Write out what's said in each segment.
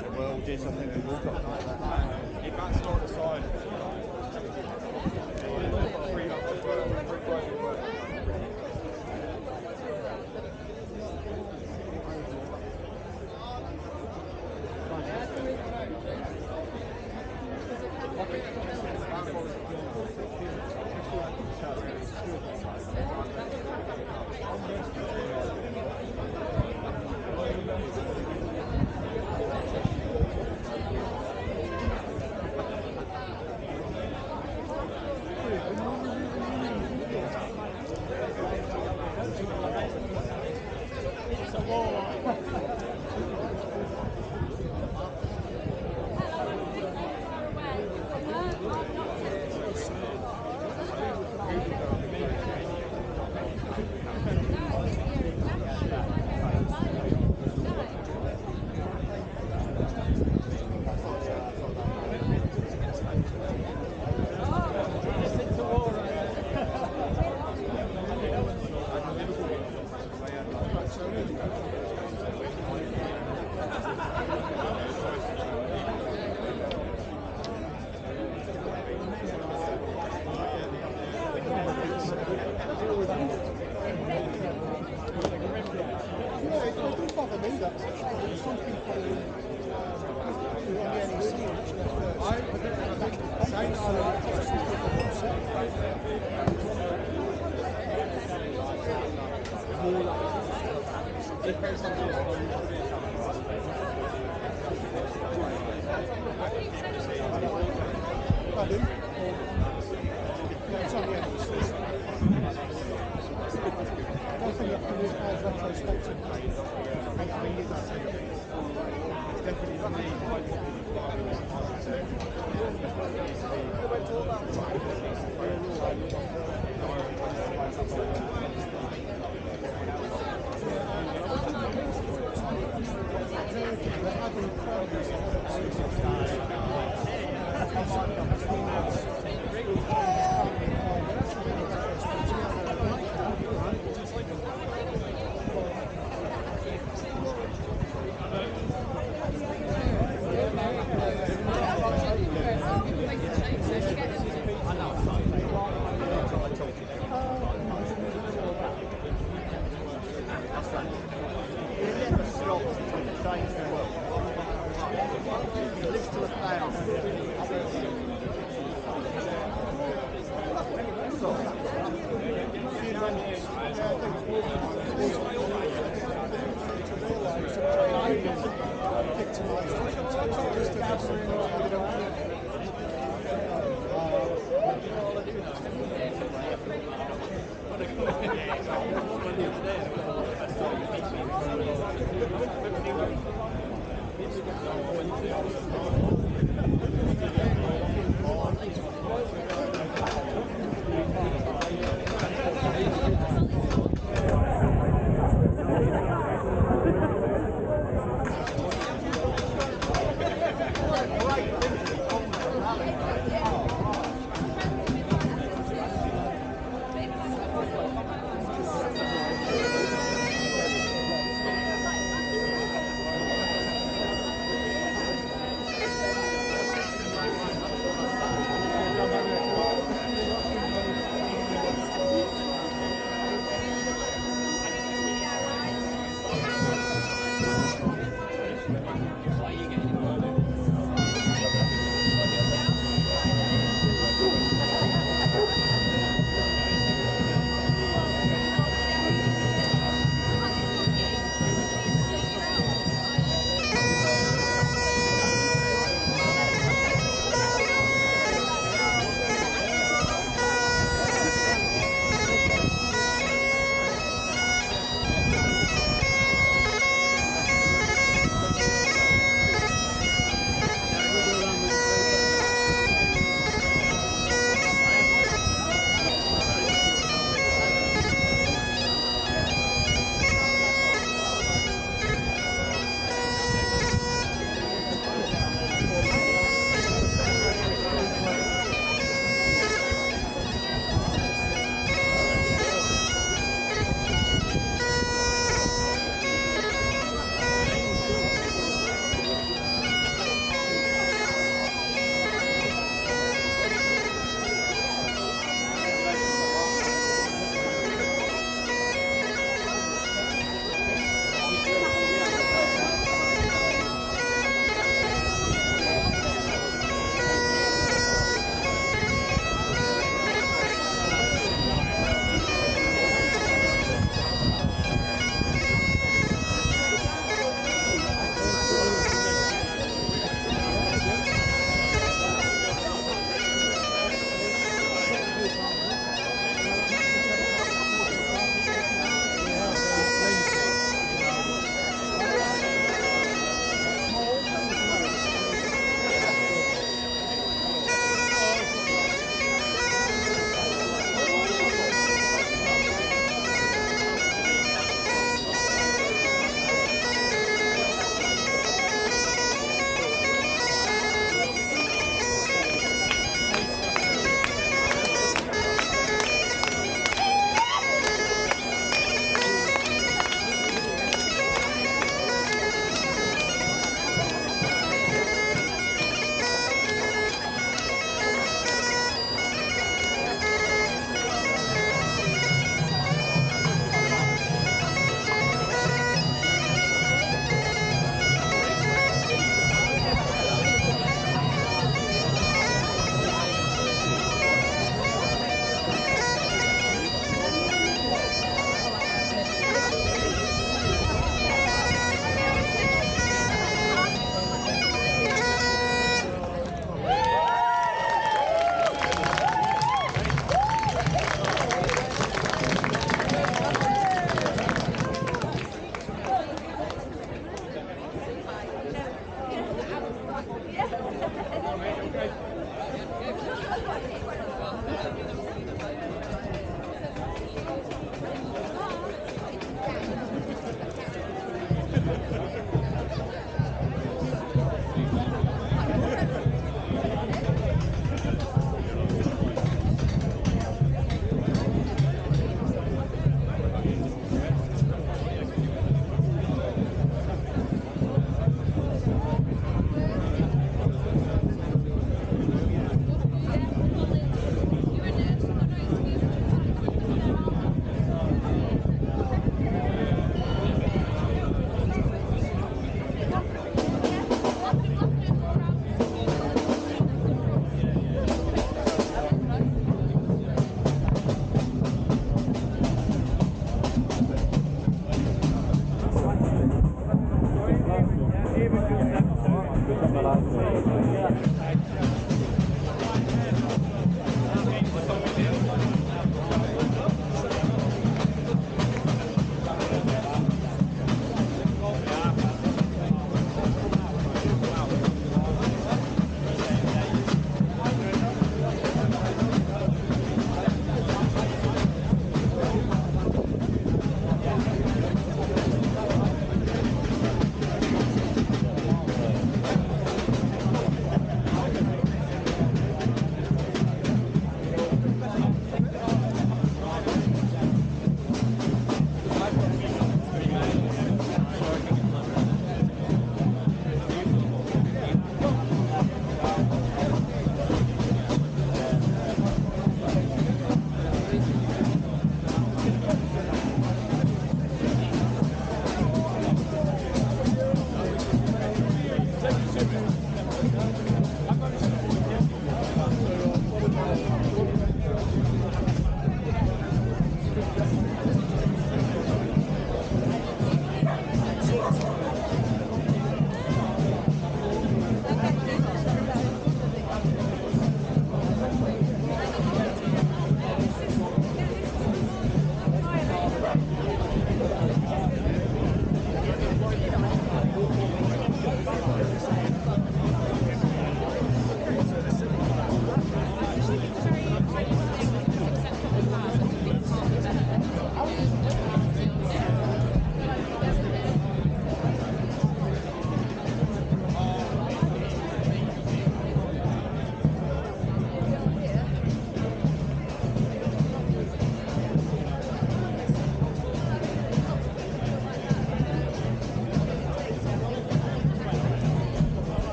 play the Worldies, I think they've all got like that. If that's not the side,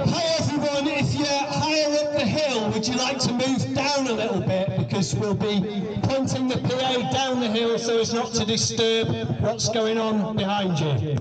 Hi everyone, if you're higher up the hill, would you like to move down a little bit, because we'll be pointing the PA down the hill so as not to disturb what's going on behind you.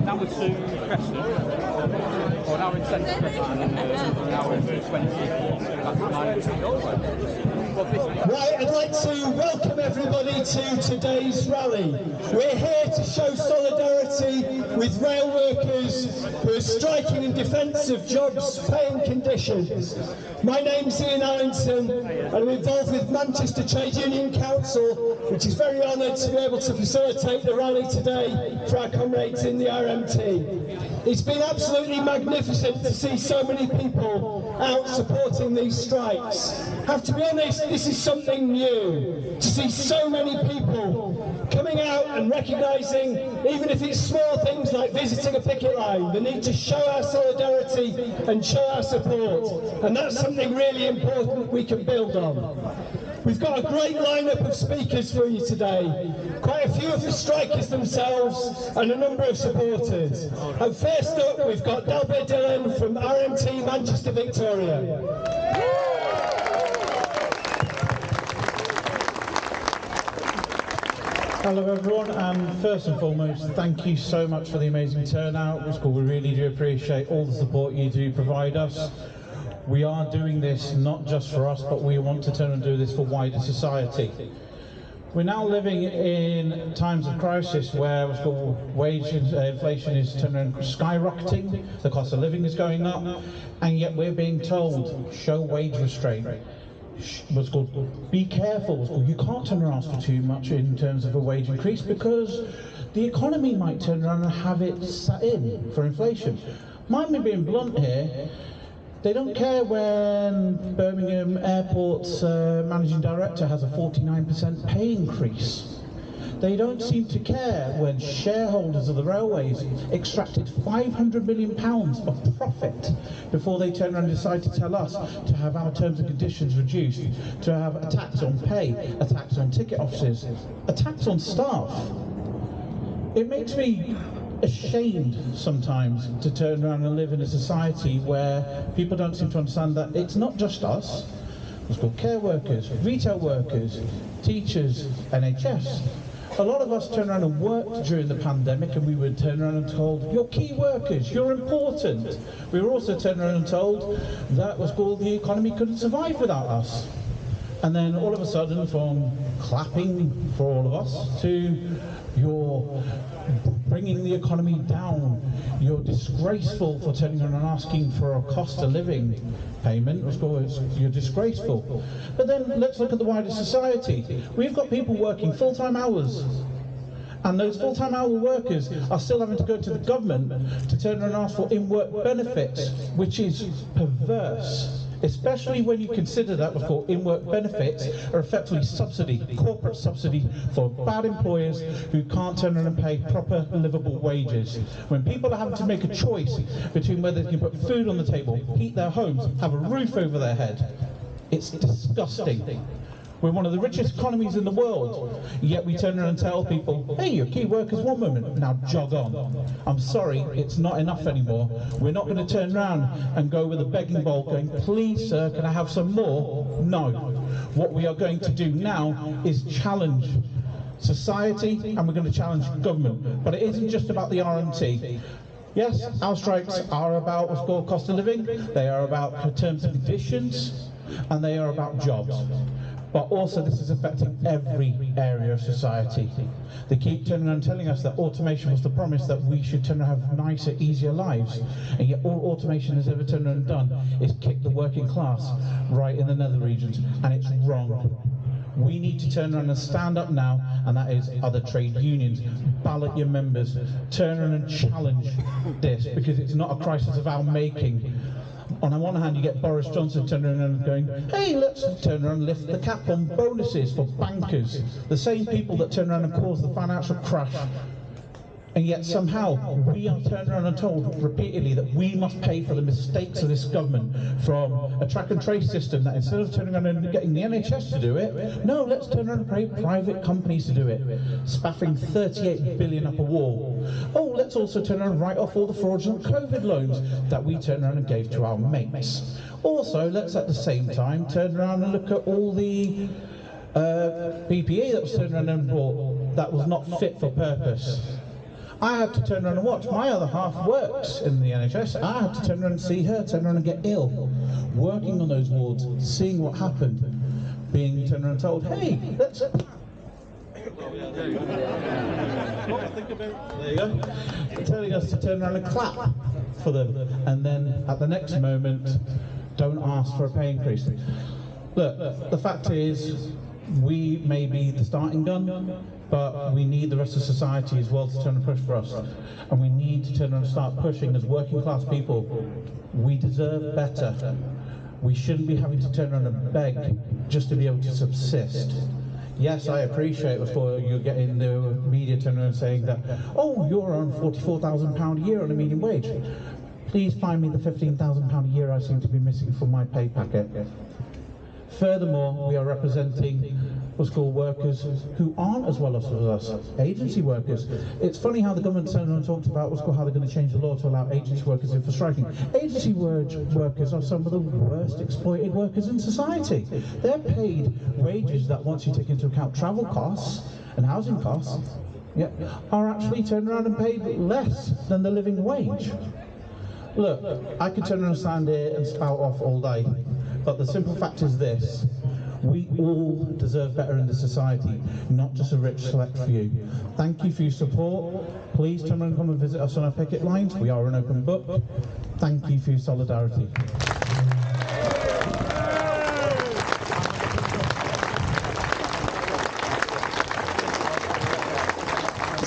Now we're to Preston, or now we're in Central Preston, and now we're 20 back to 9. Right, I'd like to welcome everybody to today's rally. We're here to show solidarity with rail workers who are striking in defence of jobs, pay and conditions. My name's Ian Allington and I'm involved with Manchester Trade Union Council, which is very honoured to be able to facilitate the rally today for our comrades in the RMT. It's been absolutely magnificent to see so many people out supporting these strikes. I have to be honest, this is something new, to see so many people coming out and recognising, even if it's small things like visiting a picket line, the need to show our solidarity and show our support. And that's something really important we can build on. We've got a great lineup of speakers for you today. Quite a few of the strikers themselves and a number of supporters. And first up, we've got Dalbert Dillon from RMT Manchester Victoria. Hello everyone, and first and foremost, thank you so much for the amazing turnout. We really do appreciate all the support you do provide us. We are doing this not just for us, but we want to turn and do this for wider society. We're now living in times of crisis where wage inflation is skyrocketing, the cost of living is going up, and yet we're being told, show wage restraint. Be careful. You can't turn around for too much in terms of a wage increase because the economy might turn around and have it sat in for inflation. Mind me being blunt here, they don't care when Birmingham Airport's managing director has a 49% pay increase. They don't seem to care when shareholders of the railways extracted £500 million of profit before they turn around and decide to tell us to have our terms and conditions reduced, to have a tax on pay, a tax on ticket offices, a tax on staff. It makes me ashamed sometimes to turn around and live in a society where people don't seem to understand that it's not just us. It's called care workers, retail workers, teachers, NHS. A lot of us turned around and worked during the pandemic, and we were turned around and told, you're key workers, you're important. We were also turned around and told that the economy couldn't survive without us. And then all of a sudden, from clapping for all of us to you're bringing the economy down, you're disgraceful for turning around and asking for a cost of living payment, you're disgraceful. But then let's look at the wider society. We've got people working full-time hours, and those full-time hour workers are still having to go to the government to turn around and ask for in-work benefits, which is perverse. Especially when you consider that what's called in-work benefits are effectively subsidy, corporate subsidy for bad employers who can't turn around and pay proper livable wages. When people are having to make a choice between whether they can put food on the table, heat their homes, have a roof over their head, it's disgusting. We're one of the richest economies in the world, yet we turn around and tell people, hey, you're key workers one moment, now jog on. I'm sorry, it's not enough anymore. We're not going to turn around and go with a begging bowl going, please sir, can I have some more? No. What we are going to do now is challenge society, and we're going to challenge government. But it isn't just about the RMT. Yes, our strikes are about what's called cost of living, they are about terms and conditions, and they are about jobs. But also this is affecting every area of society. They keep turning around and telling us that automation was the promise that we should turn around and have nicer, easier lives. And yet all automation has ever turned around and done is kick the working class right in the nether regions, and it's wrong. We need to turn around and stand up now, and that is other trade unions. Ballot your members, turn around and challenge this, because it's not a crisis of our making. On the one hand, you get Boris Johnson turning around and going, hey, let's turn around and lift the cap on bonuses for bankers, the same people that turn around and cause the financial crash. And yet somehow we are turned around and told repeatedly that we must pay for the mistakes of this government, from a track and trace system that instead of turning around and getting the NHS to do it, no, let's turn around and pay private companies to do it, spaffing 38 billion up a wall. Oh, let's also turn around and write off all the fraudulent COVID loans that we turned around and gave to our mates. Also, let's at the same time turn around and look at all the PPE that was turned around and bought that was not fit for purpose. I had to turn around and watch. My other half works in the NHS. I had to turn around and see her turn around and get ill, working on those wards, seeing what happened, being turned around and told, hey, let's... There you go. Telling us to turn around and clap for them, and then at the next moment, don't ask for a pay increase. Look, the fact is, we may be the starting gun, but we need the rest of society as well to turn and push for us. And we need to turn and start pushing as working class people. We deserve better. We shouldn't be having to turn around and beg just to be able to subsist. Yes, I appreciate before you're getting the media turning around saying that, oh, you're on £44,000 a year on a median wage. Please find me the £15,000 a year I seem to be missing from my pay packet. Furthermore, we are representing what's called workers who aren't as well off as us, agency workers. It's funny how the government turned around and talked about what's called how they're going to change the law to allow agency workers in for striking. Agency workers are some of the worst exploited workers in society. They're paid wages that, once you take into account travel costs and housing costs, are actually turned around and paid less than the living wage. Look, I could turn around and stand here and spout off all day, but the simple fact is this: we all deserve better in this society, not just a rich select few. Thank you for your support. Please turn around and come and visit us on our picket lines. We are an open book. Thank you for your solidarity.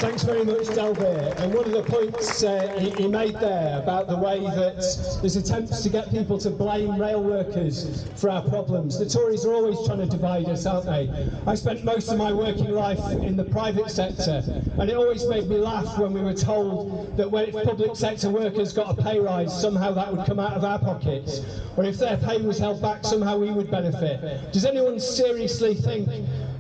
Thanks very much, Delbert. And one of the points he made there about the way that there's attempts to get people to blame rail workers for our problems. The Tories are always trying to divide us, aren't they? I spent most of my working life in the private sector, and it always made me laugh when we were told that when public sector workers got a pay rise, somehow that would come out of our pockets, or if their pay was held back, somehow we would benefit. Does anyone seriously think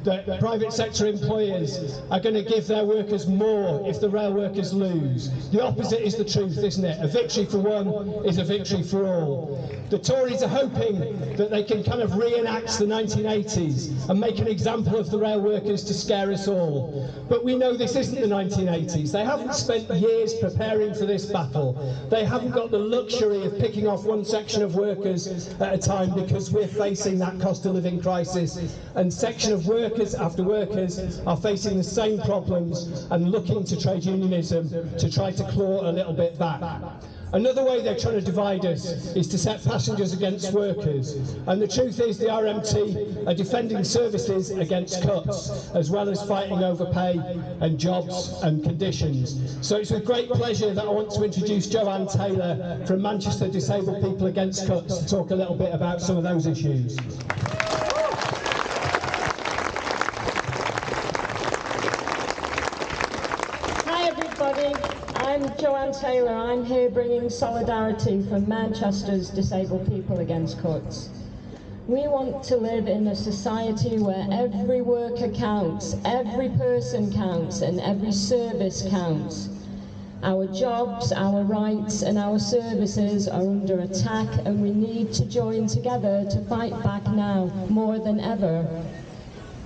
that private sector employers are going to give their workers more if the rail workers lose? The opposite is the truth, isn't it? A victory for one is a victory for all. The Tories are hoping that they can kind of reenact the 1980s and make an example of the rail workers to scare us all. But we know this isn't the 1980s. They haven't spent years preparing for this battle. They haven't got the luxury of picking off one section of workers at a time, because we're facing that cost of living crisis, and section of workers after workers are facing the same problems and looking to trade unionism to try to claw a little bit back. Another way they're trying to divide us is to set passengers against workers. And the truth is the RMT are defending services against cuts, as well as fighting over pay and jobs and conditions. So it's with great pleasure that I want to introduce Joanne Taylor from Manchester Disabled People Against Cuts to talk a little bit about some of those issues. I'm Joanne Taylor. I'm here bringing solidarity from Manchester's Disabled People Against Cuts. We want to live in a society where every worker counts, every person counts, and every service counts. Our jobs, our rights, and our services are under attack, and we need to join together to fight back now more than ever.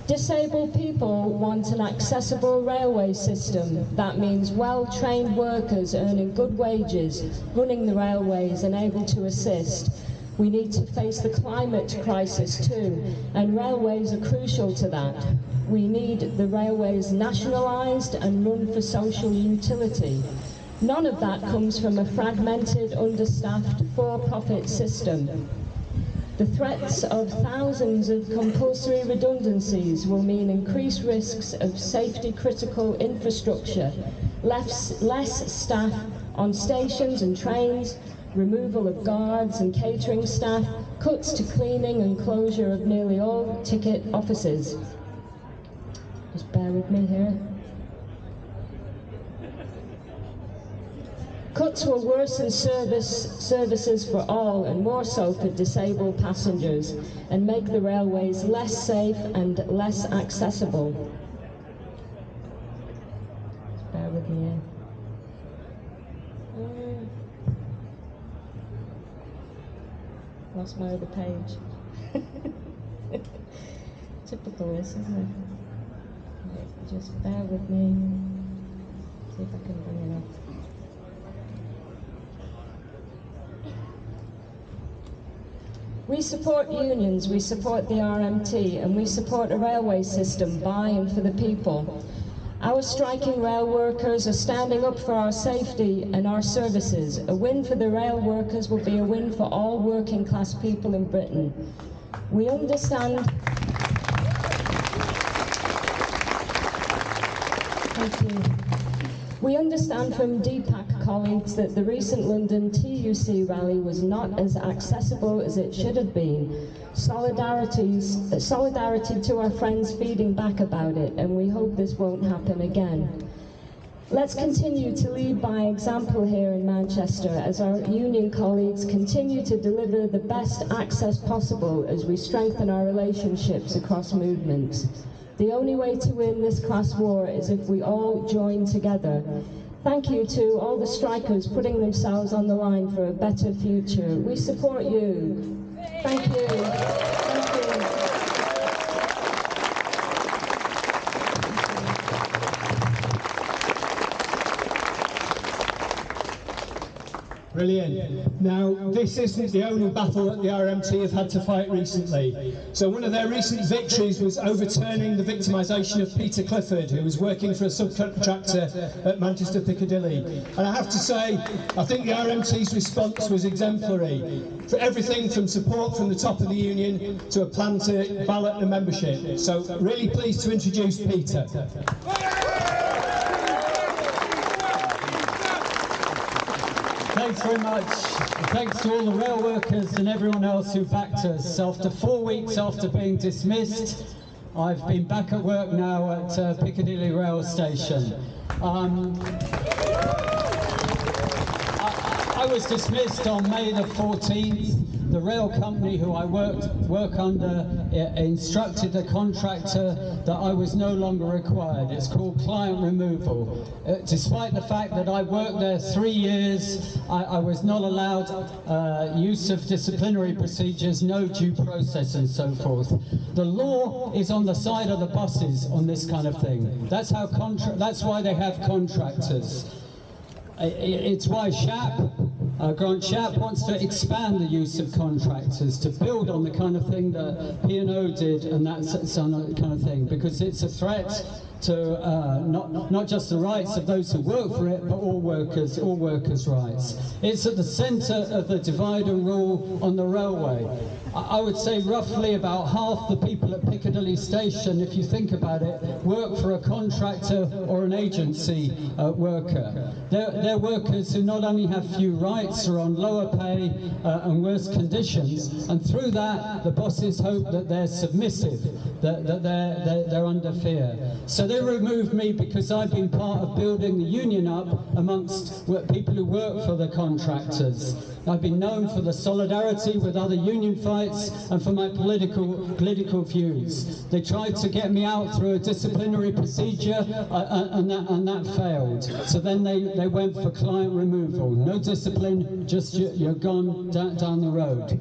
Disabled people want an accessible railway system. That means well-trained workers earning good wages, running the railways and able to assist. We need to face the climate crisis too, and railways are crucial to that. We need the railways nationalised and run for social utility. None of that comes from a fragmented, understaffed, for-profit system. The threats of thousands of compulsory redundancies will mean increased risks of safety-critical infrastructure, less staff on stations and trains, removal of guards and catering staff, cuts to cleaning and closure of nearly all ticket offices. Just bear with me here. Cuts will worsen services for all, and more so for disabled passengers, and make the railways less safe and less accessible. Bear with me here. Lost my other page. Typical this, isn't it? Right, just bear with me. See if I can bring it up. We support unions, we support the RMT, and we support a railway system by and for the people. Our striking rail workers are standing up for our safety and our services. A win for the rail workers will be a win for all working class people in Britain. We understand... Thank you. We understand from Deepak colleagues that the recent London TUC rally was not as accessible as it should have been. Solidarity to our friends feeding back about it, and we hope this won't happen again. Let's continue to lead by example here in Manchester as our union colleagues continue to deliver the best access possible as we strengthen our relationships across movements. The only way to win this class war is if we all join together. Thank you to all the strikers putting themselves on the line for a better future. We support you. Thank you. Thank you. Brilliant. Now, this isn't the only battle that the RMT have had to fight recently. So one of their recent victories was overturning the victimisation of Peter Clifford, who was working for a subcontractor at Manchester Piccadilly. And I have to say, I think the RMT's response was exemplary. For everything from support from the top of the union to a plan to ballot the membership. So really pleased to introduce Peter. Thanks very much. Thanks to all the rail workers and everyone else who backed us. After 4 weeks after being dismissed, I've been back at work now at Piccadilly Rail Station. I was dismissed on May the 14th. The rail company who I work under instructed the contractor that I was no longer required. It's called client removal. Despite the fact that I worked there 3 years, I was not allowed use of disciplinary procedures, no due process and so forth. The law is on the side of the buses on this kind of thing. That's why they have contractors. It's why Grant Shapp wants to expand the use of contractors to build on the kind of thing that P&O did and that kind of thing, because it's a threat to not just the rights of those who work for it, but all workers' rights. It's at the centre of the divide and rule on the railway. I would say roughly about half the people at Piccadilly Station, if you think about it, work for a contractor or an agency worker. They're workers who not only have few rights, are on lower pay and worse conditions, and through that the bosses hope that they're submissive, that they're under fear. So they removed me because I've been part of building the union up amongst people who work for the contractors. I've been known for the solidarity with other union fights and for my political views. They tried to get me out through a disciplinary procedure and that failed. So then they went for client removal. No discipline, just you're gone down the road.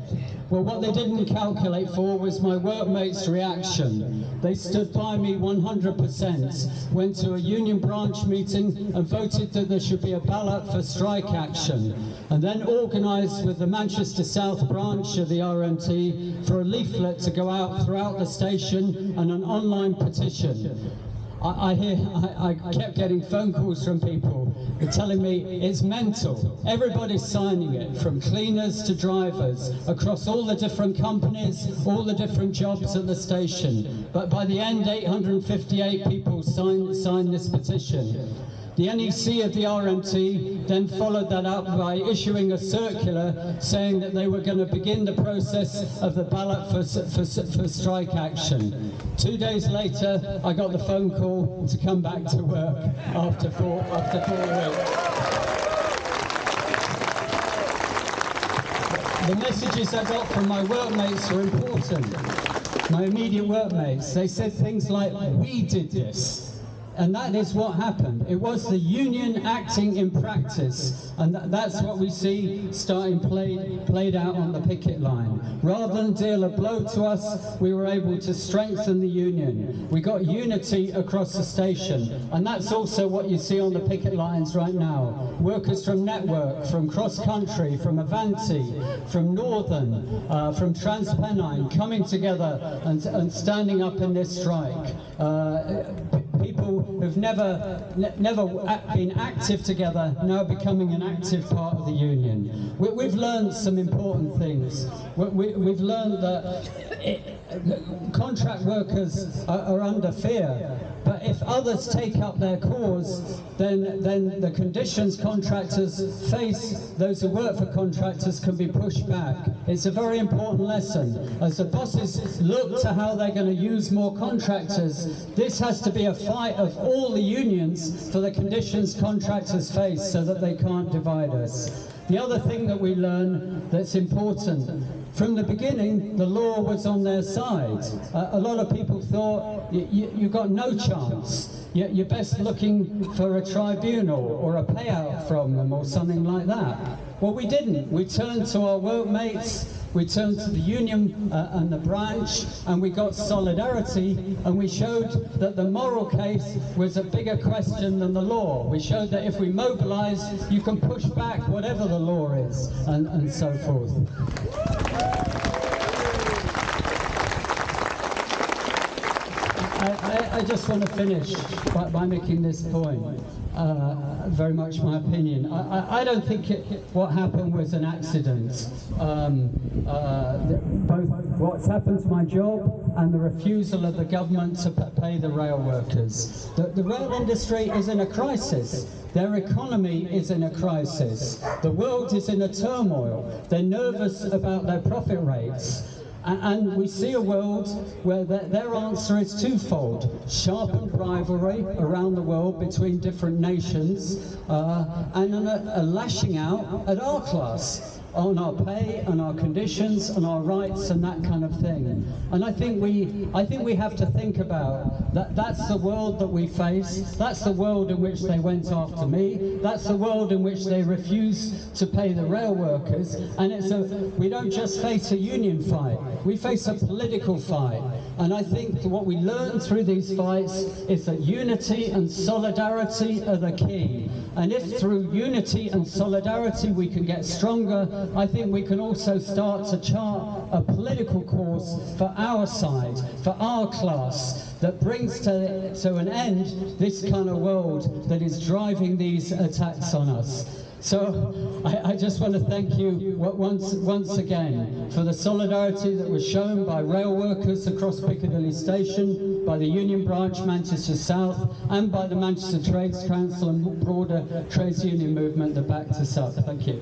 Well, what they didn't calculate for was my workmates' reaction. They stood by me 100%, went to a union branch meeting and voted that there should be a ballot for strike action, and then organised with the Manchester South branch of the RMT for a leaflet to go out throughout the station and an online petition. I kept getting phone calls from people telling me it's mental. Everybody's signing it, from cleaners to drivers, across all the different companies, all the different jobs at the station. But by the end, 858 people signed this petition. The NEC of the RMT then followed that up by issuing a circular saying that they were going to begin the process of the ballot for strike action. 2 days later, I got the phone call to come back to work after 4 weeks. The messages I got from my workmates were important. My immediate workmates, they said things like, "We did this." And that is what happened. It was the union acting in practice, and that's what we see starting played out on the picket line. Rather than deal a blow to us, we were able to strengthen the union. We got unity across the station, and that's also what you see on the picket lines right now. Workers from Network, from Cross Country, from Avanti, from Northern, from TransPennine coming together and standing up in this strike. People who've never been active together now becoming an active part of the union. We've learned some important things. We've learned that contract workers are under fear. But if others take up their cause, then the conditions contractors face, those who work for contractors, can be pushed back. It's a very important lesson. As the bosses look to how they're going to use more contractors, this has to be a fight of all the unions for the conditions contractors face so that they can't divide us. The other thing that we learn that's important, from the beginning, the law was on their side. A lot of people thought, you've got no chance. You're best looking for a tribunal or a payout from them or something like that. Well, we didn't. We turned to our workmates, we turned to the union and the branch, and we got solidarity, and we showed that the moral case was a bigger question than the law. We showed that if we mobilise, you can push back whatever the law is, and so forth. I just want to finish by making this point. Very much my opinion. I don't think what happened was an accident. Both what's happened to my job and the refusal of the government to pay the rail workers. The rail industry is in a crisis. Their economy is in a crisis. The world is in a turmoil. They're nervous about their profit rates. And we see a world where their answer is twofold: sharpened rivalry around the world between different nations, and a lashing out at our class on our pay and our conditions and our rights and that kind of thing. And I think we have to think about that. That's the world that we face. That's the world in which they went after me. That's the world in which they refuse to pay the rail workers. And we don't just face a union fight. We face a political fight. And I think what we learn through these fights is that unity and solidarity are the key. And if through unity and solidarity we can get stronger, I think we can also start to chart a political course for our side, for our class, that brings to an end this kind of world that is driving these attacks on us. So I just want to thank you once again for the solidarity that was shown by rail workers across Piccadilly Station, by the Union Branch Manchester South, and by the Manchester Trades Council and broader trades union movement that backed us up. Thank you.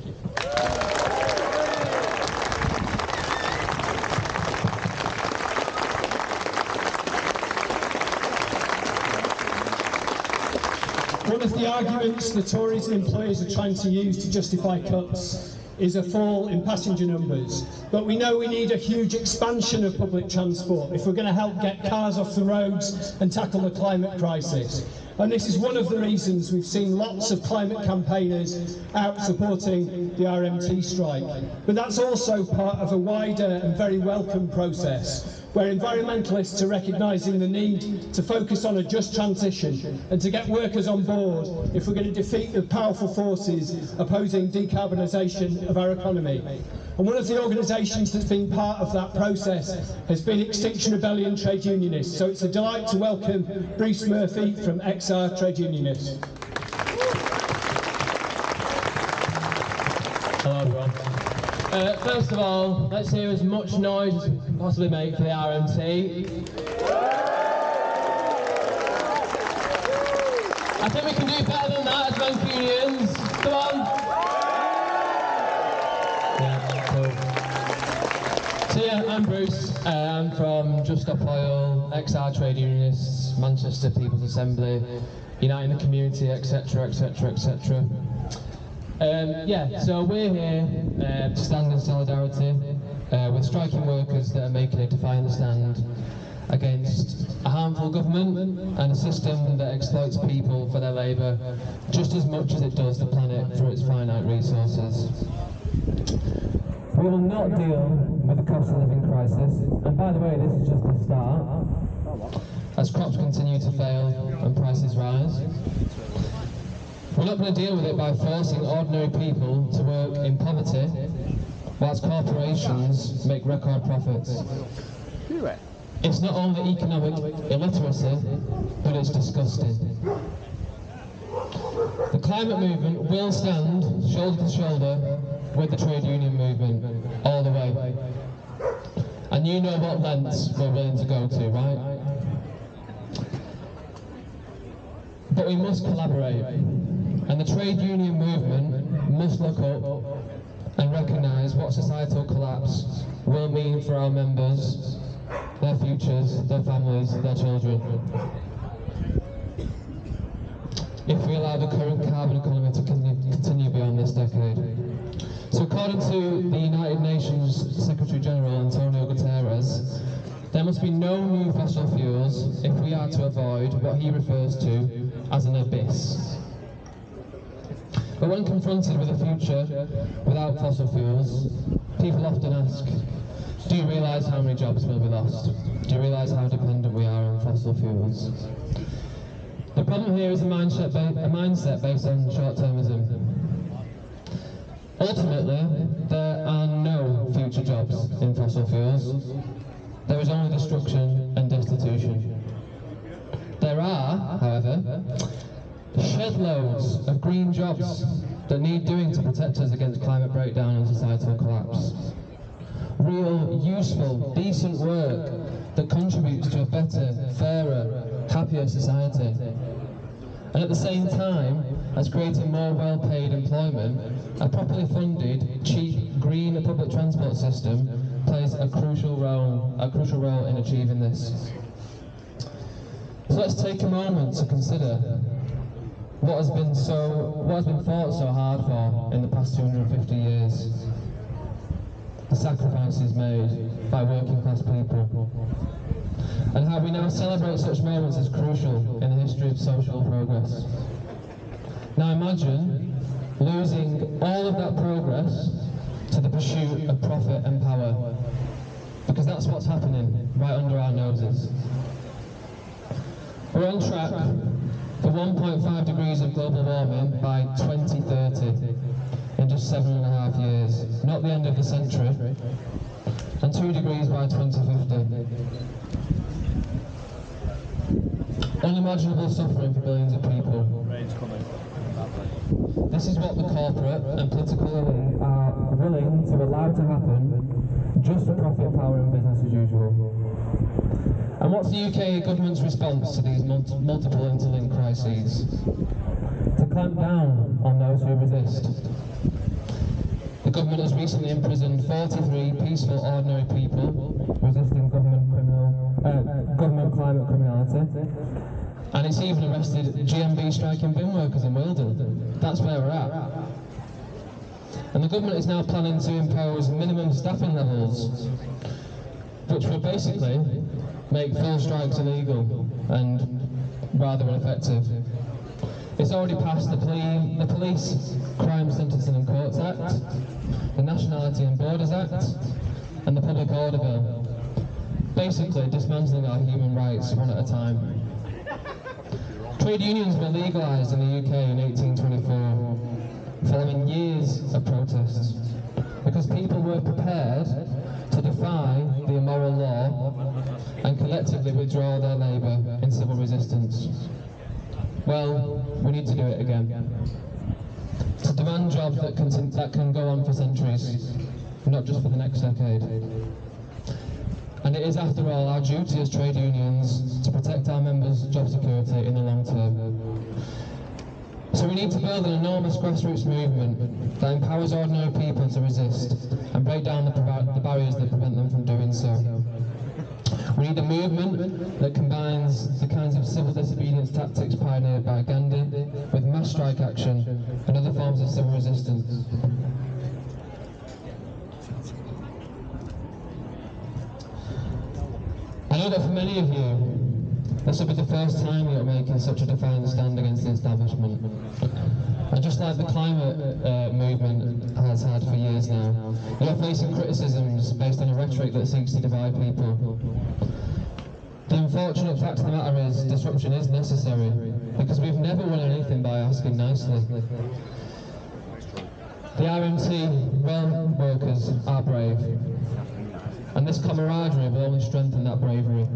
One of the arguments the Tories and employers are trying to use to justify cuts is a fall in passenger numbers. But we know we need a huge expansion of public transport if we're going to help get cars off the roads and tackle the climate crisis. And this is one of the reasons we've seen lots of climate campaigners out supporting the RMT strike. But that's also part of a wider and very welcome process, where environmentalists are recognising the need to focus on a just transition and to get workers on board if we're going to defeat the powerful forces opposing decarbonisation of our economy. And one of the organisations that's been part of that process has been Extinction Rebellion Trade Unionists. So it's a delight to welcome Bruce Murphy from XR Trade Unionists. Hello everyone. First of all, let's hear as much noise as we can possibly make for the RMT. I think we can do better than that as Bank Unions. Come on! Yeah, cool. So yeah, I'm Bruce. I'm from Just Stop Oil, XR Trade Unionists, Manchester People's Assembly, Uniting the Community, etc, etc, etc. Yeah, so we're here to stand in solidarity with striking workers that are making a defiant stand against a harmful government and a system that exploits people for their labour just as much as it does the planet for its finite resources. We will not deal with the cost of living crisis, and by the way, this is just the start, as crops continue to fail and prices rise. We're not going to deal with it by forcing ordinary people to work in poverty whilst corporations make record profits. It's not only economic illiteracy, but it's disgusting. The climate movement will stand shoulder to shoulder with the trade union movement all the way. And you know what lengths we're willing to go to, right? But we must collaborate, and the trade union movement must look up and recognise what societal collapse will mean for our members, their futures, their families, their children. If we allow the current carbon economy to continue beyond this decade. So according to the United Nations Secretary General Antonio Guterres, there must be no new fossil fuels if we are to avoid what he refers to as an abyss. But when confronted with a future without fossil fuels, people often ask, do you realise how many jobs will be lost? Do you realise how dependent we are on fossil fuels? The problem here is a mindset based on short-termism. Ultimately, there are no future jobs in fossil fuels. There is only destruction and destitution. There are, however, shed loads of green jobs that need doing to protect us against climate breakdown and societal collapse. Real, useful, decent work that contributes to a better, fairer, happier society. And at the same time as creating more well-paid employment, a properly funded, cheap, green public transport system plays a crucial role in achieving this. So let's take a moment to consider what has been fought so hard for in the past 250 years. The sacrifices made by working class people, and how we now celebrate such moments as crucial in the history of social progress. Now imagine losing all of that progress to the pursuit of profit and power, because that's what's happening right under our noses. We're on track for 1.5 degrees of global warming by 2030, in just 7.5 years, not the end of the century, and 2 degrees by 2050. Unimaginable suffering for billions of people. This is what the corporate and political elite are willing to allow to happen just for profit, power and business as usual. And what's the UK government's response to these multiple interlinked crises? To clamp down on those who resist. The government has recently imprisoned 43 peaceful, ordinary people resisting government climate criminality. And it's even arrested GMB striking bin workers in Wealdon. That's where we're at. And the government is now planning to impose minimum staffing levels, which will basically make full strikes illegal and rather ineffective. It's already passed the Police, Crime Sentencing and Courts Act, the Nationality and Borders Act, and the Public Order Bill, basically dismantling our human rights one at a time. Trade unions were legalised in the UK in 1824, following years of protests, because people were prepared to defy the immoral law and collectively withdraw their labour in civil resistance. Well, we need to do it again. To demand jobs that can go on for centuries, not just for the next decade. And it is, after all, our duty as trade unions to protect our members' job security in the long term. So we need to build an enormous grassroots movement that empowers ordinary people to resist and break down the barriers that prevent them from doing so. We need a movement that combines the kinds of civil disobedience tactics pioneered by Gandhi with mass strike action and other forms of civil resistance. I know that for many of you, this will be the first time you're making such a defiant stand against the establishment. And just like the climate movement has had for years now, you're facing criticisms based on a rhetoric that seeks to divide people. The unfortunate fact of the matter is, disruption is necessary, because we've never won anything by asking nicely. The RMT rail workers are brave, and this camaraderie will only strengthen that bravery.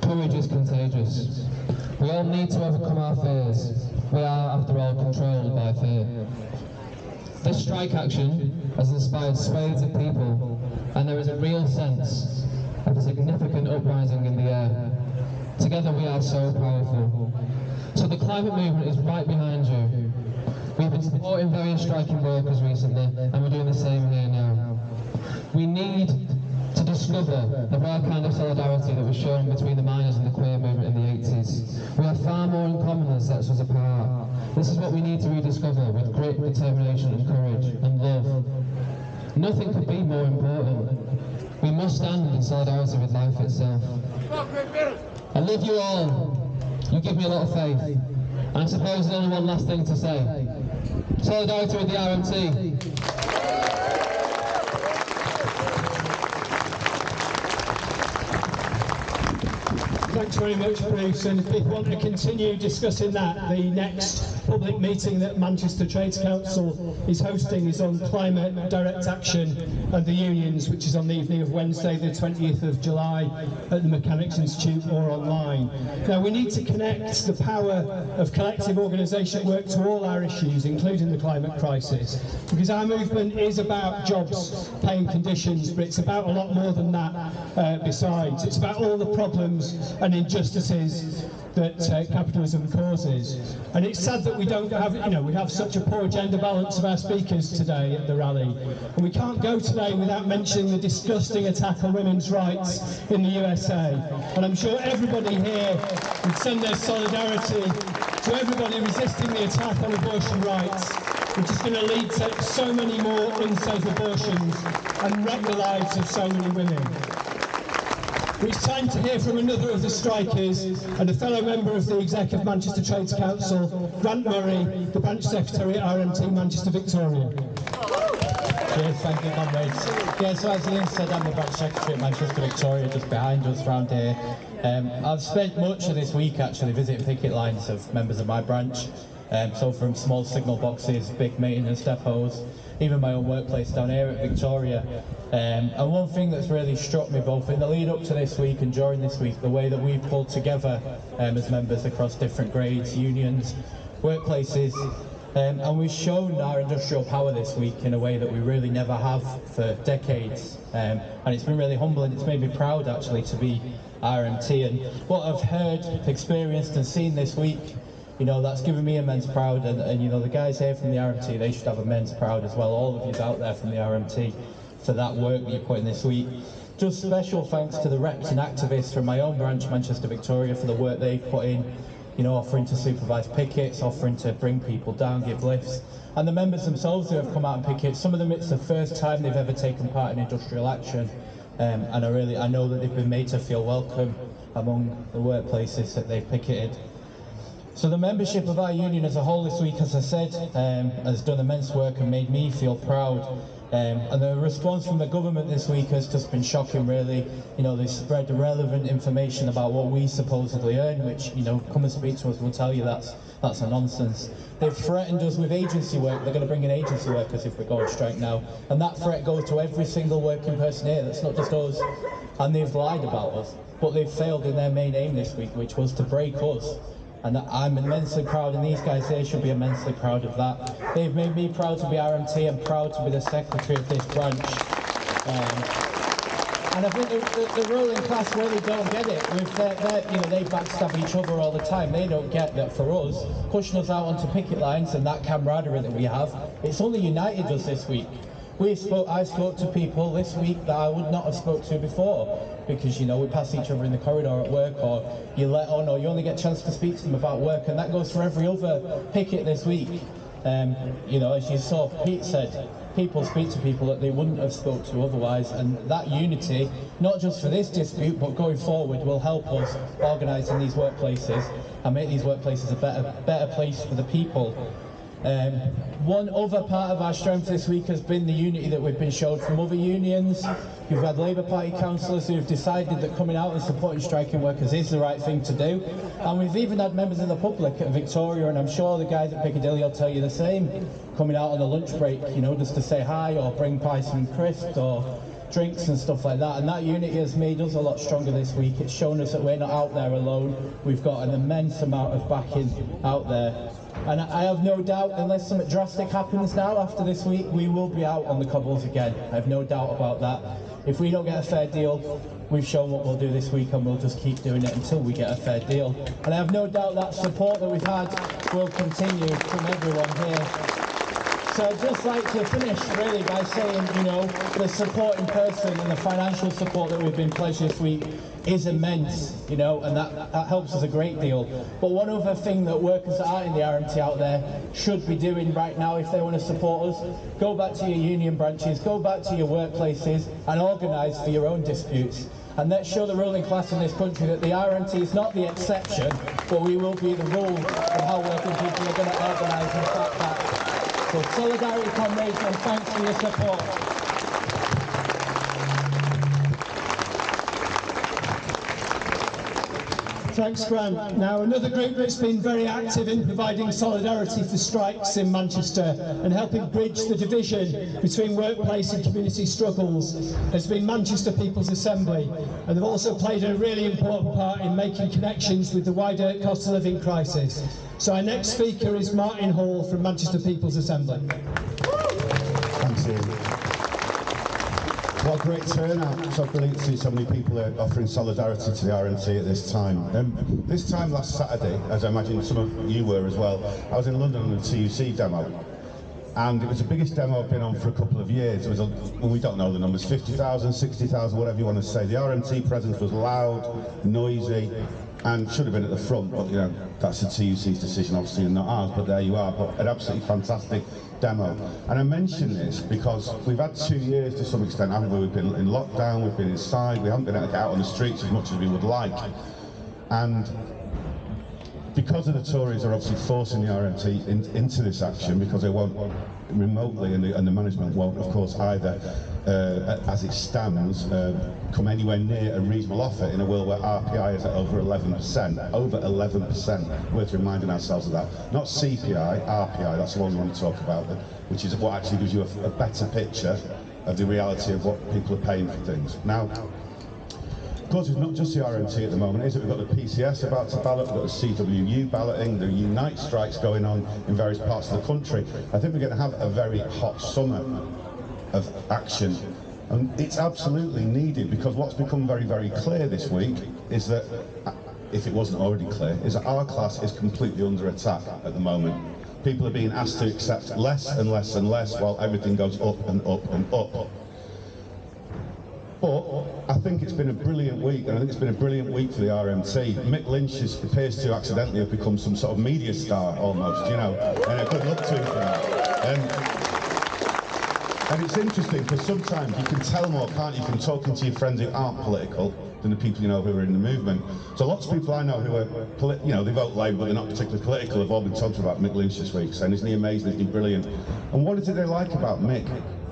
Courage is contagious. We all need to overcome our fears. We are, after all, controlled by fear. This strike action has inspired swathes of people, and there is a real sense of a significant uprising in the air. Together we are so powerful. So the climate movement is right behind you. We've been supporting various striking workers recently, and we're doing the same here now. We need to discover the rare kind of solidarity that was shown between the miners and the queer movement in the 80s. We have far more in common than sets us apart. This is what we need to rediscover with great determination and courage and love. Nothing could be more important. We must stand in solidarity with life itself. I love you all. You give me a lot of faith. And I suppose there's only one last thing to say. Solidarity with the RMT. Thanks very much, Bruce. And if people want to continue discussing that, the next public meeting that Manchester Trades Council is hosting is on climate, direct action and the unions, which is on the evening of Wednesday the 20th of July at the Mechanics Institute or online. Now, we need to connect the power of collective organisation work to all our issues, including the climate crisis, because our movement is about jobs, pay and conditions, but it's about a lot more than that besides. It's about all the problems and injustices that capitalism causes. And it's sad that we don't have, we have such a poor gender balance of our speakers today at the rally. And we can't go today without mentioning the disgusting attack on women's rights in the USA. And I'm sure everybody here would send their solidarity to everybody resisting the attack on abortion rights, which is going to lead to so many more unsafe abortions and wreck the lives of so many women. It's time to hear from another of the strikers and a fellow member of the exec of Manchester Trades Council, Grant Murray, the branch secretary at RMT Manchester Victoria. Cheers, thank you, comrades. Yeah, so as Ian said, I'm the branch secretary at Manchester Victoria, just behind us round here. I've spent much of this week actually visiting picket lines of members of my branch. So from small signal boxes, big maintenance depots, even my own workplace down here at Victoria. And one thing that's really struck me both in the lead up to this week and during this week, the way that we pulled together as members across different grades, unions, workplaces, and we've shown our industrial power this week in a way that we really never have for decades. And it's been really humbling. It's made me proud actually to be RMT, and what I've heard, experienced and seen this week, that's given me immense pride, and the guys here from the RMT, they should have immense pride as well, all of you out there from the RMT, for that work that you put in this week. Just special thanks to the reps and activists from my own branch, Manchester Victoria, for the work they've put in, offering to supervise pickets, offering to bring people down, give lifts, and the members themselves who have come out and picket. Some of them, it's the first time they've ever taken part in industrial action, and I know that they've been made to feel welcome among the workplaces that they've picketed. So the membership of our union as a whole this week, as I said, has done immense work and made me feel proud. And the response from the government this week has just been shocking, really. They spread irrelevant information about what we supposedly earn, which, come and speak to us, we'll tell you that's a nonsense. They've threatened us with agency work. They're going to bring in agency workers if we go on strike now. And that threat goes to every single working person here. That's not just us. And they've lied about us. But they've failed in their main aim this week, which was to break us. And I'm immensely proud, and these guys here should be immensely proud of that. They've made me proud to be RMT and proud to be the secretary of this branch. And I think the ruling class really don't get it. They backstab each other all the time. They don't get that for us, pushing us out onto picket lines and that camaraderie that we have, it's only united us this week. I spoke to people this week that I would not have spoke to before, because we pass each other in the corridor at work, or you let on, or you only get a chance to speak to them about work, and that goes for every other picket this week. As you saw, Pete said, people speak to people that they wouldn't have spoke to otherwise, and that unity, not just for this dispute, but going forward, will help us organise in these workplaces and make these workplaces a better place for the people. One other part of our strength this week has been the unity that we've been shown from other unions. You've had Labour Party councillors who have decided that coming out and supporting striking workers is the right thing to do. And we've even had members of the public at Victoria, and I'm sure the guys at Piccadilly will tell you the same, coming out on the lunch break, just to say hi or bring pies and crisps or drinks and stuff like that, and that unity has made us a lot stronger this week. It's shown us that we're not out there alone. We've got an immense amount of backing out there, and I have no doubt, unless something drastic happens now after this week, we will be out on the cobbles again. I have no doubt about that. If we don't get a fair deal, we've shown what we'll do this week, and we'll just keep doing it until we get a fair deal. And I have no doubt that support that we've had will continue from everyone here. So I'd just like to finish really by saying, you know, the support in person and the financial support that we've been pledged this week is immense, you know, and that helps us a great deal. But one other thing that workers that are in the RMT out there should be doing right now if they want to support us, go back to your union branches, go back to your workplaces and organise for your own disputes. And let's show the ruling class in this country that the RMT is not the exception, but we will be the rule of how working people are going to organise and fight back. So solidarity, comrades, and thanks for your support. Thanks, Grant. Now, another group that's been very active in providing solidarity for strikes in Manchester and helping bridge the division between workplace and community struggles has been Manchester People's Assembly, and they've also played a really important part in making connections with the wider cost of living crisis. So our next speaker is Martin Hall from Manchester People's Assembly. Thanks, Ian. What a great turnout. So brilliant to see so many people offering solidarity to the RMT at this time. This time last Saturday, as I imagine some of you were as well, I was in London on the TUC demo. And it was the biggest demo I've been on for a couple of years. It was, we don't know the numbers, 50,000, 60,000, whatever you want to say. The RMT presence was loud, noisy, and should have been at the front, but you know, that's the TUC's decision obviously and not ours, but there you are. But an absolutely fantastic demo. And I mention this because we've had 2 years to some extent, haven't we? We've been in lockdown, we've been inside, we haven't been able to get out on the streets as much as we would like. And because of the Tories are obviously forcing the RMT into this action, because they won't remotely, and the management won't, of course, either, as it stands, come anywhere near a reasonable offer in a world where RPI is at over 11%. Over 11%. Worth reminding ourselves of that. Not CPI, RPI, that's the one we want to talk about, which is what actually gives you a better picture of the reality of what people are paying for things. Now, of course, it's not just the RMT at the moment, is it? We've got the PCS about to ballot, we've got the CWU balloting, the Unite strikes going on in various parts of the country. I think we're going to have a very hot summer of action. And it's absolutely needed, because what's become very, very clear this week is that, if it wasn't already clear, is that our class is completely under attack at the moment. People are being asked to accept less and less and less while everything goes up and up and up. But I think it's been a brilliant week, and I think it's been a brilliant week for the RMT. Mick Lynch appears to accidentally have become some sort of media star almost, you know, and good luck to him for that. And it's interesting because sometimes you can tell more, can't you, from talking to your friends who aren't political than the people you know who are in the movement. So lots of people I know who are, you know, they vote Labour but they're not particularly political, have all been talking about Mick Lynch this week, saying isn't he amazing, isn't he brilliant? And what is it they like about Mick?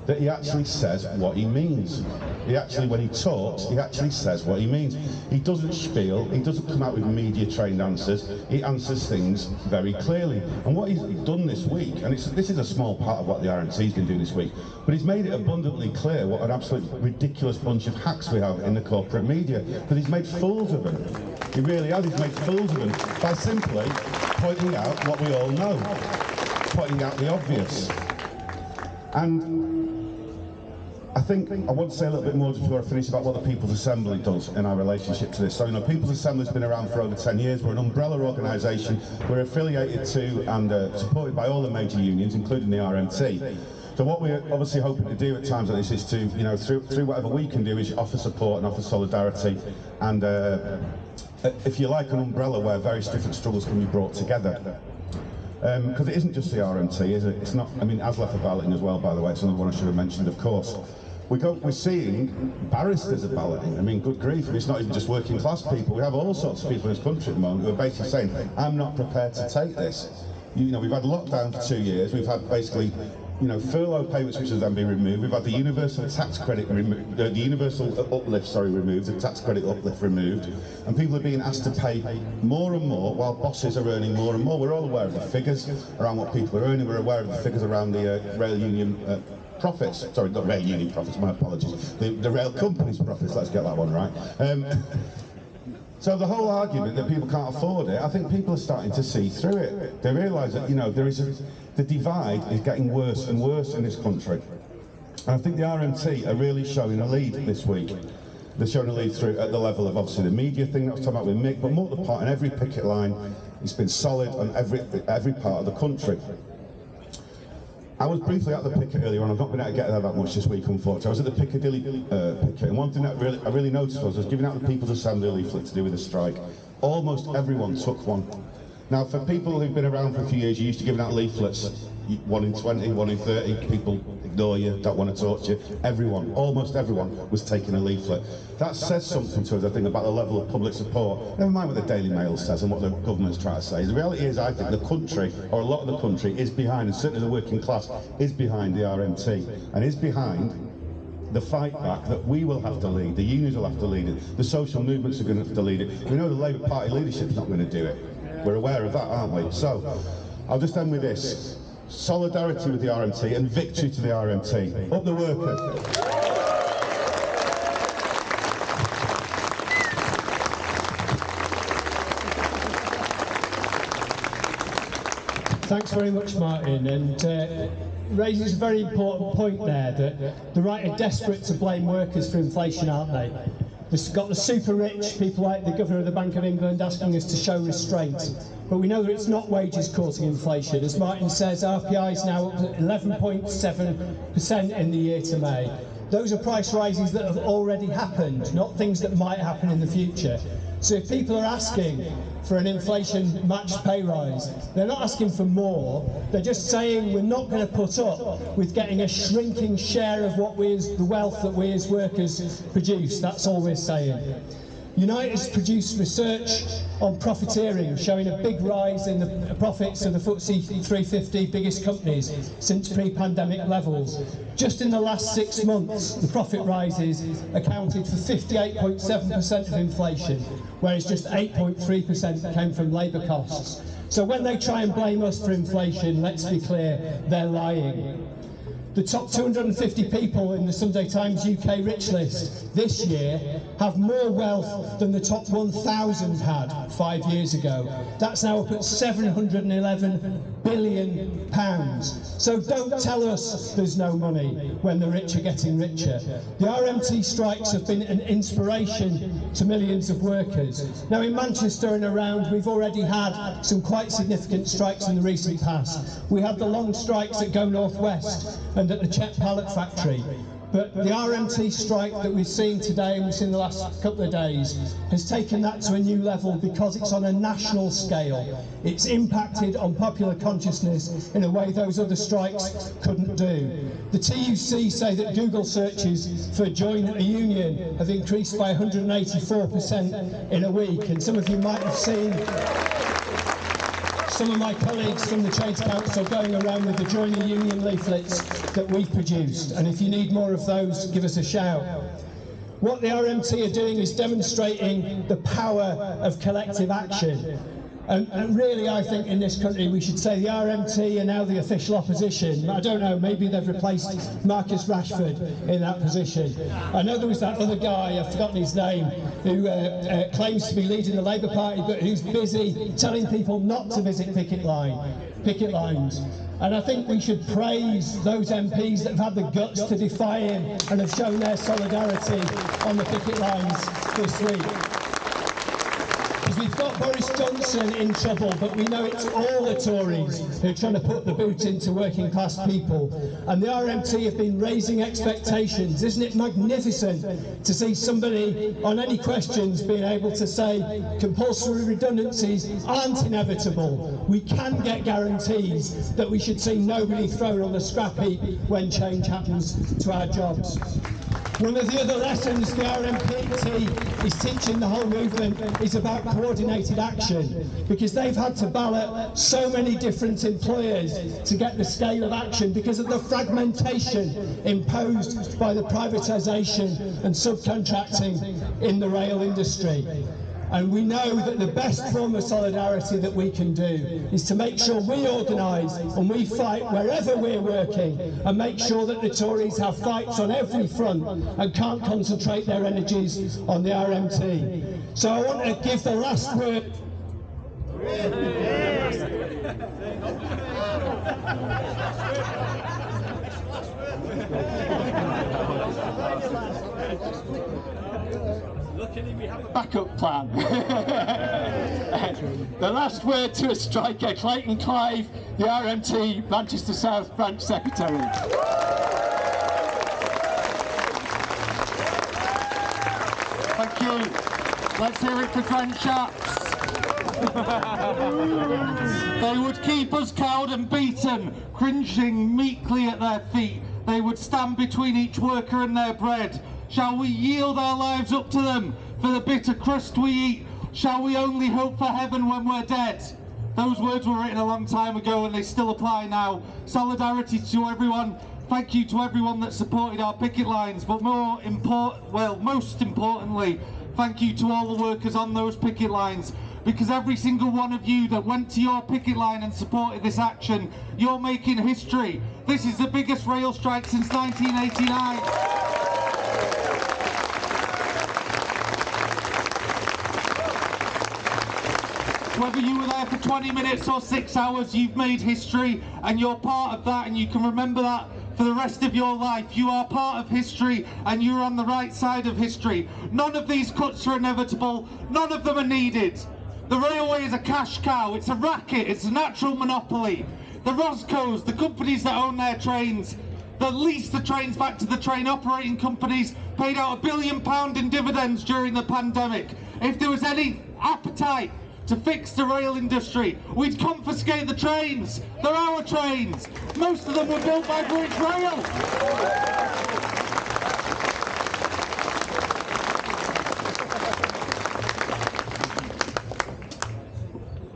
That he actually says what he means. He actually, when he talks, he actually says what he means. He doesn't spiel, he doesn't come out with media-trained answers, he answers things very clearly. And what he's done this week, and this is a small part of what the RMT's been doing this week, but he's made it abundantly clear what an absolute ridiculous bunch of hacks we have in the corporate media, because he's made fools of them. He really has, he's made fools of them by simply pointing out what we all know, pointing out the obvious. And I think I want to say a little bit more just before I finish about what the People's Assembly does in our relationship to this. So, you know, People's Assembly's been around for over 10 years. We're an umbrella organisation. We're affiliated to and supported by all the major unions, including the RMT. So what we're obviously hoping to do at times like this is to, you know, through whatever we can do, is offer support and offer solidarity, and if you like, an umbrella where various different struggles can be brought together. Because it isn't just the RMT, is it? It's not. I mean, ASLEF are balloting as well, by the way. It's another one I should have mentioned, of course. We're seeing barristers are balloting. I mean, good grief, it's not even just working class people. We have all sorts of people in this country at the moment who are basically saying, I'm not prepared to take this. You know, we've had lockdown for 2 years. We've had basically, you know, furlough payments which have then been removed. We've had the universal tax credit removed, the universal uplift, removed, the tax credit uplift removed, and people are being asked to pay more and more while bosses are earning more and more. We're all aware of the figures around what people are earning. We're aware of the figures around the rail union profits. Sorry, not rail union profits, my apologies. The rail company's profits, let's get that one right. So the whole argument that people can't afford it, I think people are starting to see through it. They realise that, you know, the divide is getting worse and worse in this country. And I think the RMT are really showing a lead this week. They're showing a lead through at the level of obviously the media thing that I was talking about with Mick, but more the part in every picket line, it's been solid on every part of the country. I was briefly at the picket earlier on. I've not been able to get there that much this week, unfortunately. I was at the Piccadilly picket, and one thing that I really noticed was I was giving out the People's Assembly leaflet to do with the strike. Almost everyone took one. Now, for people who've been around for a few years, you're used to giving out leaflets. 1 in 20, 1 in 30, people ignore you, don't want to talk to you. Everyone, almost everyone, was taking a leaflet. That says something to us, I think, about the level of public support. Never mind what the Daily Mail says and what the government's trying to say. The reality is, I think the country, or a lot of the country, is behind, and certainly the working class, is behind the RMT, and is behind the fight back that we will have to lead, the unions will have to lead it, the social movements are going to have to lead it. We know the Labour Party leadership's not going to do it. We're aware of that, aren't we? So, I'll just end with this. Solidarity with the RMT and victory to the RMT. Up the workers. Thanks very much, Martin, and raises a very important point there, that the right are desperate to blame workers for inflation, aren't they? We've got the super rich, people like the Governor of the Bank of England, asking us to show restraint. But we know that it's not wages causing inflation. As Martin says, RPI is now up to 11.7% in the year to May. Those are price rises that have already happened, not things that might happen in the future. So if people are asking for an inflation-matched pay rise, they're not asking for more, they're just saying we're not going to put up with getting a shrinking share of the wealth that we as workers produce. That's all we're saying. Unite has produced research on profiteering, showing a big rise in the profits of the FTSE 350 biggest companies since pre-pandemic levels. Just in the last 6 months, the profit rises accounted for 58.7% of inflation, whereas just 8.3% came from labour costs. So when they try and blame us for inflation, let's be clear, they're lying. The top 250 people in the Sunday Times UK Rich List this year have more wealth than the top 1,000 had 5 years ago. That's now up at £711 billion. So don't tell us there's no money when the rich are getting richer. The RMT strikes have been an inspiration to millions of workers. Now in Manchester and around, we've already had some quite significant strikes in the recent past. We had the long strikes at Go North West and at the Chet Pallet factory. But the RMT strike that we've seen today and we've seen the last couple of days has taken that to a new level because it's on a national scale. It's impacted on popular consciousness in a way those other strikes couldn't do. The TUC say that Google searches for join a union have increased by 184% in a week, and some of you might have seen some of my colleagues from the Trades Council going around with the Join a Union leaflets that we've produced, and if you need more of those, give us a shout. What the RMT are doing is demonstrating the power of collective action. And really, I think in this country we should say the RMT are now the official opposition. I don't know, maybe they've replaced Marcus Rashford in that position. I know there was that other guy, I've forgotten his name, who claims to be leading the Labour Party, but who's busy telling people not to visit picket lines. And I think we should praise those MPs that have had the guts to defy him and have shown their solidarity on the picket lines this week. We've got Boris Johnson in trouble, but we know it's all the Tories who are trying to put the boot into working class people. And the RMT have been raising expectations. Isn't it magnificent to see somebody on any questions being able to say compulsory redundancies aren't inevitable. We can get guarantees that we should see nobody thrown on the scrap heap when change happens to our jobs. One of the other lessons the RMT is teaching the whole movement is about coordinated action, because they've had to ballot so many different employers to get the scale of action because of the fragmentation imposed by the privatisation and subcontracting in the rail industry. And we know that the best form of solidarity that we can do is to make sure we organise and we fight wherever we're working, and make sure that the Tories have fights on every front and can't concentrate their energies on the RMT. So I want to give the last word. Backup plan. The last word to a striker, Clayton Clive, the RMT Manchester South Branch Secretary. Thank you. Let's hear it for Grant Shapps. They would keep us cowed and beaten, cringing meekly at their feet. They would stand between each worker and their bread. Shall we yield our lives up to them for the bitter crust we eat? Shall we only hope for heaven when we're dead? Those words were written a long time ago and they still apply now. Solidarity to everyone. Thank you to everyone that supported our picket lines, but most importantly, thank you to all the workers on those picket lines, because every single one of you that went to your picket line and supported this action, you're making history. This is the biggest rail strike since 1989. Whether you were there for 20 minutes or 6 hours, you've made history, and you're part of that, and you can remember that for the rest of your life. You are part of history, and you're on the right side of history. None of these cuts are inevitable. None of them are needed. The railway is a cash cow. It's a racket. It's a natural monopoly. The Roscoes, the companies that own their trains, that lease the trains back to the train operating companies, paid out £1 billion in dividends during the pandemic. If there was any appetite to fix the rail industry, we'd confiscate the trains. They're our trains. Most of them were built by British Rail.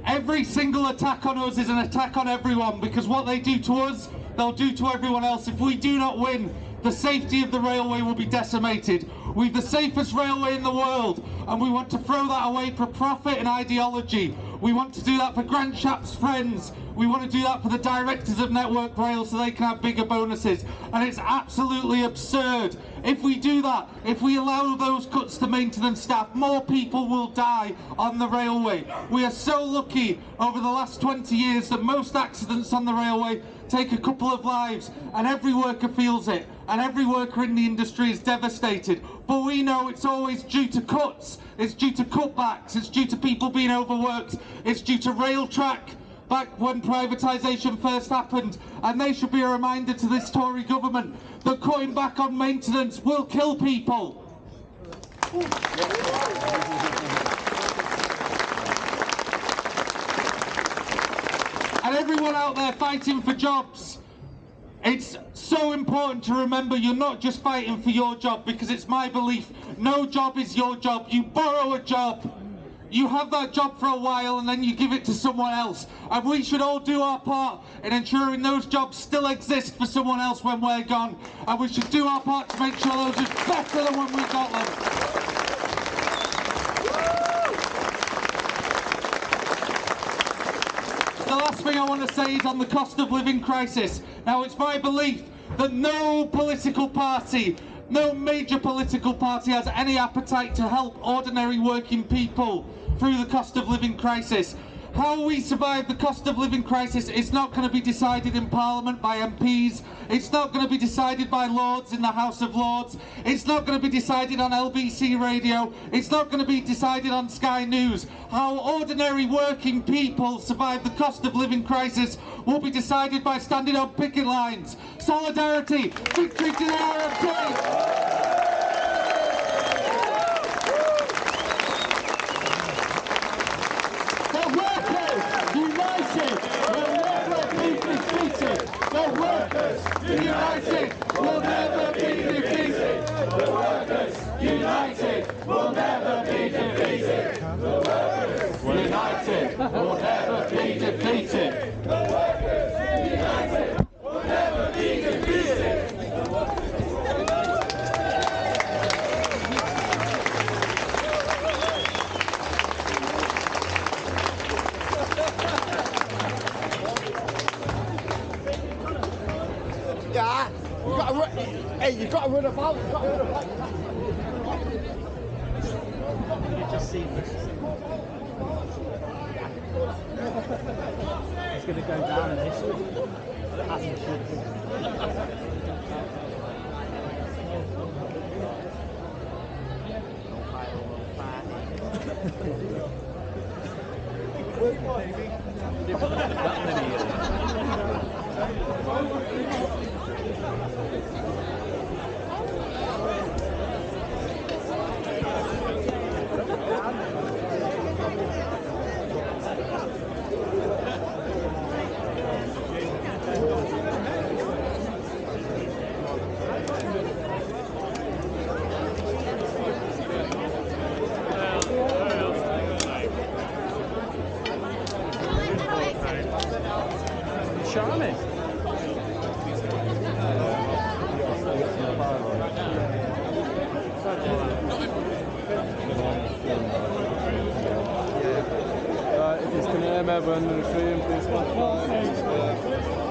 Every single attack on us is an attack on everyone, because what they do to us, they'll do to everyone else. If we do not win, the safety of the railway will be decimated. We've the safest railway in the world, and we want to throw that away for profit and ideology. We want to do that for Grant Shapps' friends. We want to do that for the directors of Network Rail so they can have bigger bonuses. And it's absolutely absurd. If we do that, if we allow those cuts to maintenance staff, more people will die on the railway. We are so lucky over the last 20 years that most accidents on the railway take a couple of lives, and every worker feels it, and every worker in the industry is devastated. But we know it's always due to cuts, it's due to cutbacks, it's due to people being overworked, it's due to Railtrack back when privatisation first happened, and they should be a reminder to this Tory government that cutting back on maintenance will kill people. And everyone out there fighting for jobs, it's so important to remember you're not just fighting for your job, because it's my belief no job is your job. You borrow a job, you have that job for a while, and then you give it to someone else. And we should all do our part in ensuring those jobs still exist for someone else when we're gone. And we should do our part to make sure those are better than when we got them. The last thing I want to say is on the cost of living crisis. Now, it's my belief that no political party, no major political party has any appetite to help ordinary working people through the cost of living crisis. How we survive the cost of living crisis is not going to be decided in Parliament by MPs. It's not going to be decided by Lords in the House of Lords. It's not going to be decided on LBC Radio. It's not going to be decided on Sky News. How ordinary working people survive the cost of living crisis will be decided by standing on picket lines. Solidarity, victory to the RMT! The workers united will never be defeated. The workers united will never be defeated. The workers united will never be defeated. The workers united will never be defeated. It's going to go down in history. As it should be. Charming. If you can hear me, please